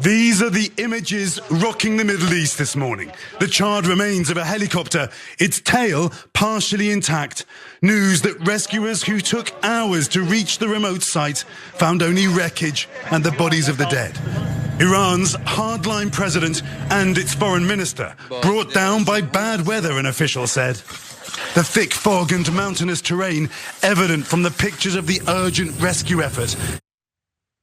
These are the images rocking the Middle East this morning. The charred remains of a helicopter, its tail partially intact. News that rescuers who took hours to reach the remote site found only wreckage and the bodies of the dead. Iran's hardline president and its foreign minister brought down by bad weather, an official said. The thick fog and mountainous terrain evident from the pictures of the urgent rescue effort.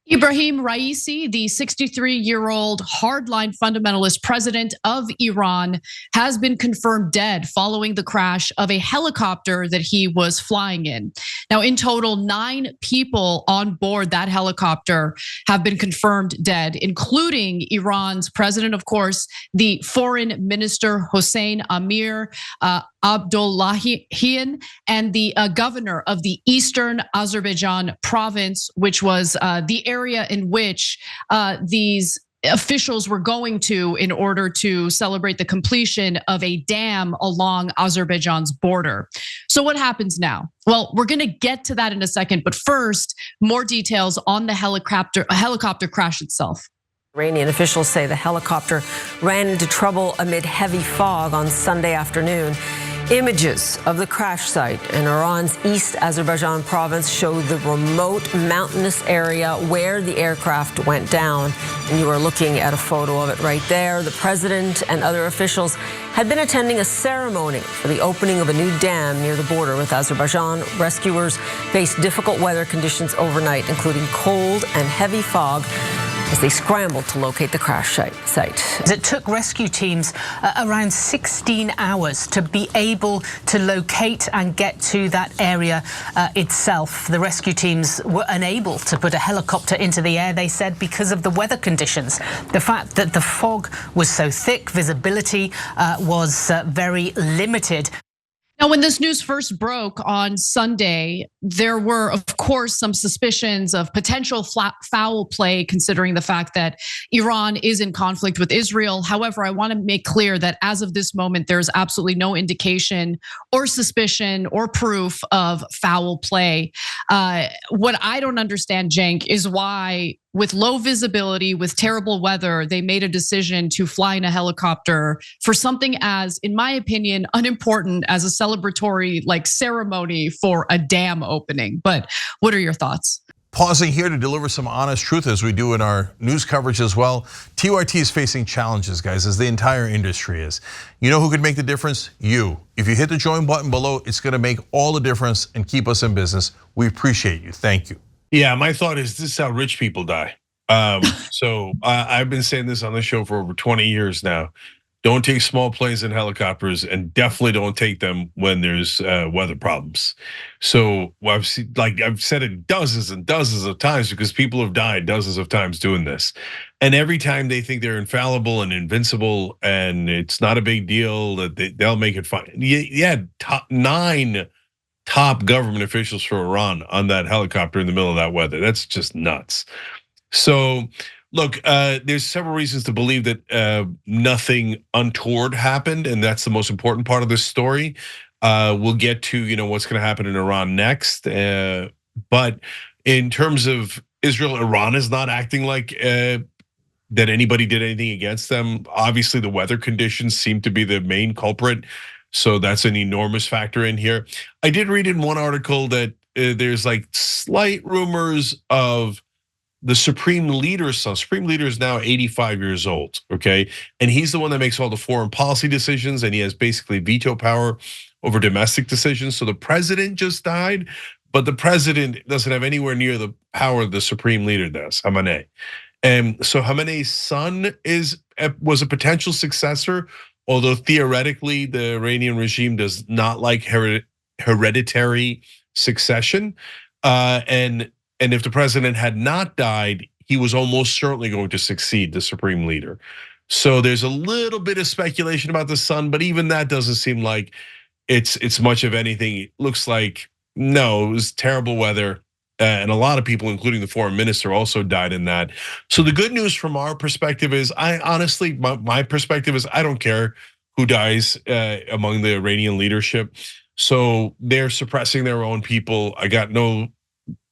Ebrahim Raisi, the 63-year-old hardline fundamentalist president of Iran, has been confirmed dead following the crash of a helicopter that he was flying in. Now, in total, 9 people on board that helicopter have been confirmed dead, including Iran's president, of course, the foreign minister Hossein Amir-Abdollahian, and the governor of the eastern Azerbaijan province, which was the area in which these officials were going to in order to celebrate the completion of a dam along Azerbaijan's border. So what happens now? Well, we're gonna get to that in a second, but first, more details on the helicopter crash itself. Iranian officials say the helicopter ran into trouble amid heavy fog on Sunday afternoon. Images of the crash site in Iran's East Azerbaijan province show the remote mountainous area where the aircraft went down. And you are looking at a photo of it right there. The president and other officials had been attending a ceremony for the opening of a new dam near the border with Azerbaijan. Rescuers faced difficult weather conditions overnight, including cold and heavy fog, as they scrambled to locate the crash site. It took rescue teams around 16 hours to be able to locate and get to that area itself. The rescue teams were unable to put a helicopter into the air, they said, because of the weather conditions. The fact that the fog was so thick, visibility was very limited. Now, when this news first broke on Sunday, there were, of course, some suspicions of potential foul play, considering the fact that Iran is in conflict with Israel. However, I want to make clear that as of this moment, there's absolutely no indication or suspicion or proof of foul play. What I don't understand, Cenk, is why, with low visibility, with terrible weather, they made a decision to fly in a helicopter for something as, in my opinion, unimportant as a celebratory ceremony for a dam opening. But what are your thoughts? Pausing here to deliver some honest truth as we do in our news coverage as well. TYT is facing challenges, guys, as the entire industry is. You know who could make the difference? You. If you hit the join button below, it's gonna make all the difference and keep us in business. We appreciate you, thank you. Yeah, my thought is this is how rich people die. So I've been saying this on the show for over 20 years now. Don't take small planes and helicopters, and definitely don't take them when there's weather problems. So I've said it dozens and dozens of times because people have died dozens of times doing this. And every time they think they're infallible and invincible and it's not a big deal, that they'll make it fine. Yeah, 9 top government officials for Iran on that helicopter in the middle of that weather. That's just nuts. So look, there's several reasons to believe that nothing untoward happened, and that's the most important part of this story. We'll get to what's going to happen in Iran next, but in terms of Israel, Iran is not acting like that anybody did anything against them. Obviously, the weather conditions seem to be the main culprit. So that's an enormous factor in here. I did read in one article that there's slight rumors of the Supreme Leader's son. Supreme Leader is now 85 years old, okay? And he's the one that makes all the foreign policy decisions, and he has basically veto power over domestic decisions. So the president just died, but the president doesn't have anywhere near the power the Supreme Leader does, Khamenei. And so Khamenei's son was a potential successor, although theoretically the Iranian regime does not like hereditary succession. And if the president had not died, he was almost certainly going to succeed the Supreme Leader. So there's a little bit of speculation about the son, but even that doesn't seem like it's much of anything. It looks like, no, it was terrible weather. And a lot of people, including the foreign minister, also died in that. So the good news from our perspective is, my perspective is, I don't care who dies among the Iranian leadership. So they're suppressing their own people. I got no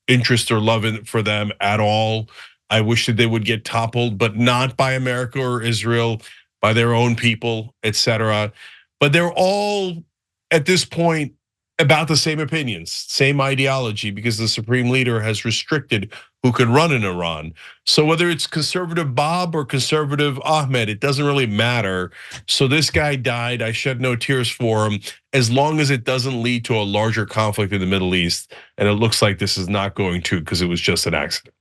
interest or love for them at all. I wish that they would get toppled, but not by America or Israel, by their own people, etc. But they're all at this point about the same opinions, same ideology, because the supreme leader has restricted who could run in Iran. So whether it's conservative Bob or conservative Ahmed, it doesn't really matter. So this guy died. I shed no tears for him, as long as it doesn't lead to a larger conflict in the Middle East. And it looks like this is not going to, because it was just an accident.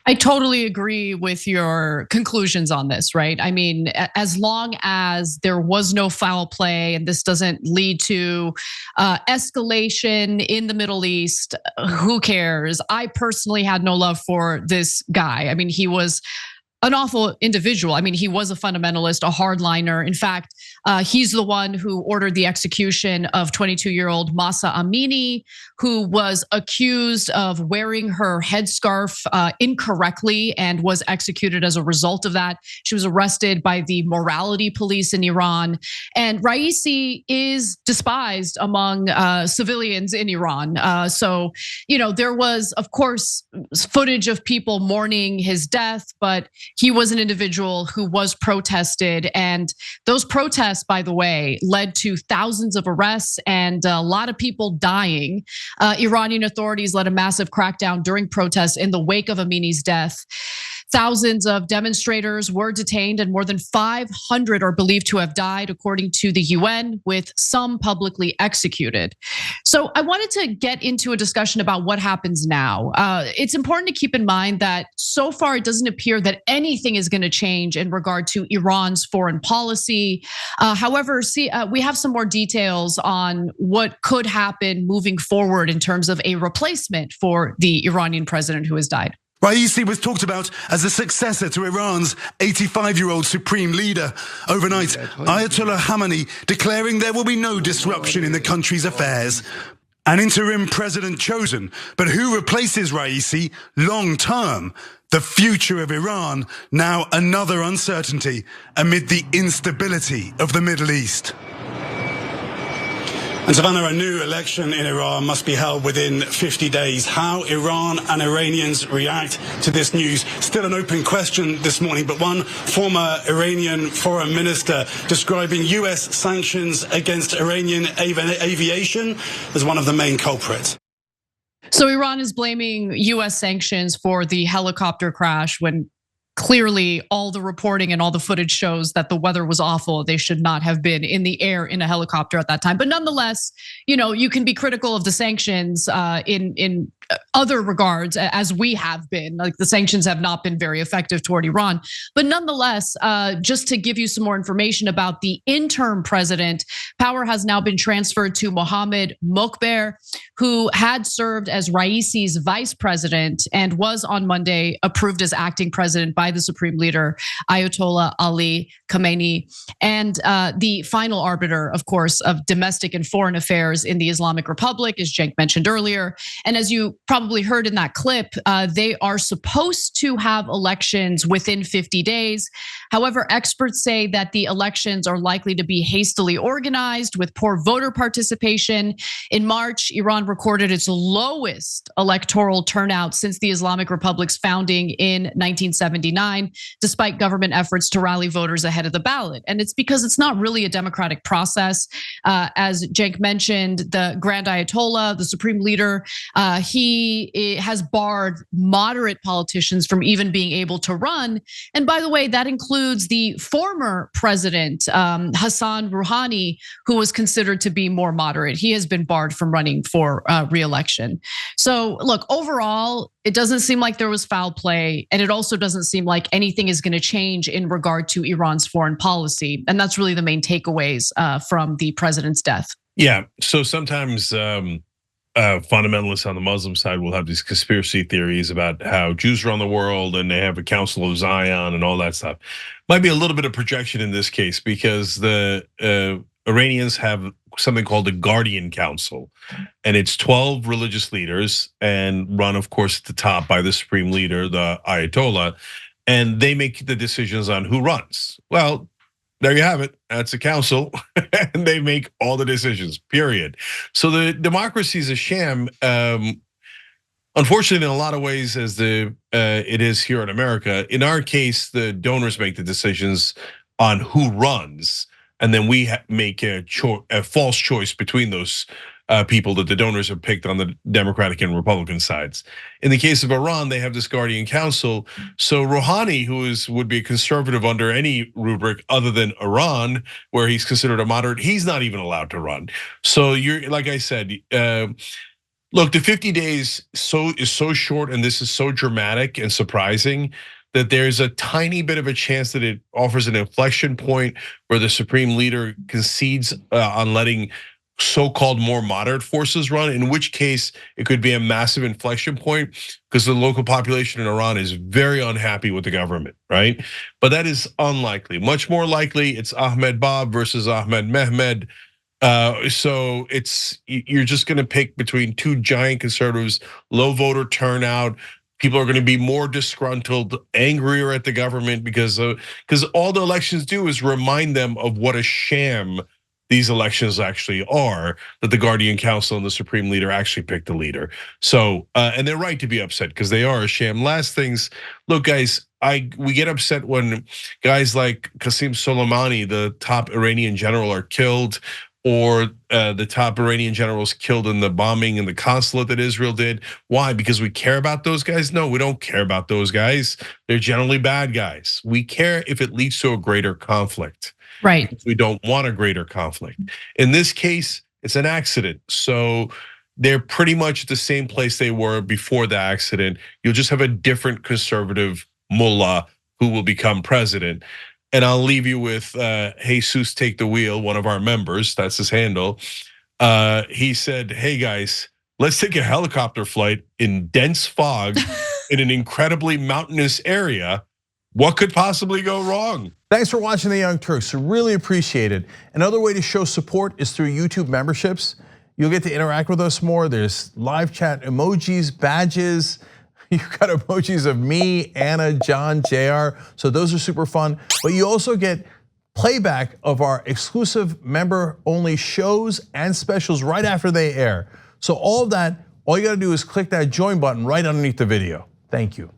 I totally agree with your conclusions on this, right? I mean, as long as there was no foul play and this doesn't lead to escalation in the Middle East, who cares? I personally had no love for this guy. I mean, he was an awful individual. I mean, he was a fundamentalist, a hardliner. In fact, he's the one who ordered the execution of 22-year-old Mahsa Amini, who was accused of wearing her headscarf incorrectly and was executed as a result of that. She was arrested by the morality police in Iran. And Raisi is despised among civilians in Iran. So, there was, of course, footage of people mourning his death, but he was an individual who was protested. And those protests, by the way, led to thousands of arrests and a lot of people dying. Iranian authorities led a massive crackdown during protests in the wake of Amini's death. Thousands of demonstrators were detained and more than 500 are believed to have died, according to the UN, with some publicly executed. So I wanted to get into a discussion about what happens now. It's important to keep in mind that so far it doesn't appear that anything is going to change in regard to Iran's foreign policy. However, we have some more details on what could happen moving forward in terms of a replacement for the Iranian president who has died. Raisi was talked about as a successor to Iran's 85-year-old supreme leader. Overnight, Ayatollah Khamenei declaring there will be no disruption in the country's affairs. An interim president chosen, but who replaces Raisi long term? The future of Iran, now another uncertainty amid the instability of the Middle East. And Savannah, a new election in Iran must be held within 50 days. How Iran and Iranians react to this news, still an open question this morning, but one former Iranian foreign minister describing US sanctions against Iranian aviation as one of the main culprits. So Iran is blaming US sanctions for the helicopter crash when clearly all the reporting and all the footage shows that the weather was awful. They should not have been in the air in a helicopter at that time. But nonetheless, you can be critical of the sanctions in other regards, as we have been. Like, the sanctions have not been very effective toward Iran. But nonetheless, just to give you some more information about the interim president, power has now been transferred to Mohammad Mokber, who had served as Raisi's vice president and was on Monday approved as acting president by the supreme leader, Ayatollah Ali Khamenei, and the final arbiter, of course, of domestic and foreign affairs in the Islamic Republic, as Cenk mentioned earlier. And as you probably heard in that clip, they are supposed to have elections within 50 days. However, experts say that the elections are likely to be hastily organized with poor voter participation. In March, Iran recorded its lowest electoral turnout since the Islamic Republic's founding in 1979, despite government efforts to rally voters ahead of the ballot. And it's because it's not really a democratic process. As Cenk mentioned, the Grand Ayatollah, the supreme leader, he has barred moderate politicians from even being able to run. And by the way, that includes the former president, Hassan Rouhani, who was considered to be more moderate. He has been barred from running for re-election. So look, overall, it doesn't seem like there was foul play, and it also doesn't seem like anything is going to change in regard to Iran's foreign policy. And that's really the main takeaways from the president's death. Yeah, so sometimes fundamentalists on the Muslim side will have these conspiracy theories about how Jews run the world and they have a Council of Zion and all that stuff. Might be a little bit of projection in this case, because the Iranians have something called the Guardian Council, and it's 12 religious leaders and run, of course, at the top by the supreme leader, the Ayatollah, and they make the decisions on who runs. Well, there you have it. That's a council, and they make all the decisions, period. So the democracy is a sham. unfortunately, in a lot of ways, as it is here in America, in our case, the donors make the decisions on who runs, and then we make a false choice between those people that the donors have picked on the Democratic and Republican sides. In the case of Iran, they have this guardian council. So Rouhani, who would be a conservative under any rubric other than Iran, where he's considered a moderate, he's not even allowed to run. So you're, like I said, look, the 50 days is so short, and this is so dramatic and surprising that there's a tiny bit of a chance that it offers an inflection point where the supreme leader concedes on letting so-called more moderate forces run, in which case it could be a massive inflection point because the local population in Iran is very unhappy with the government, right? But that is unlikely. Much more likely, it's Ahmed Bab versus Ahmed Mehmed. So you're just gonna pick between two giant conservatives, low voter turnout. People are going to be more disgruntled, angrier at the government because all the elections do is remind them of what a sham these elections actually are, that the Guardian Council and the Supreme Leader actually picked the leader. So, and they're right to be upset because they are a sham. Last things, look, guys, we get upset when guys like Qasem Soleimani, the top Iranian general, are killed, or the top Iranian generals killed in the bombing in the consulate that Israel did. Why? Because we care about those guys? No, we don't care about those guys. They're generally bad guys. We care if it leads to a greater conflict. Right. We don't want a greater conflict. In this case, it's an accident. So they're pretty much at the same place they were before the accident. You'll just have a different conservative mullah who will become president. And I'll leave you with Jesus Take the Wheel, one of our members, that's his handle. He said, hey guys, let's take a helicopter flight in dense fog in an incredibly mountainous area. What could possibly go wrong? Thanks for watching The Young Turks, really appreciate it. Another way to show support is through YouTube memberships. You'll get to interact with us more. There's live chat emojis, badges. You've got emojis of me, Anna, John, JR. So those are super fun. But you also get playback of our exclusive member-only shows and specials right after they air. So all of that, all you gotta do is click that join button right underneath the video. Thank you.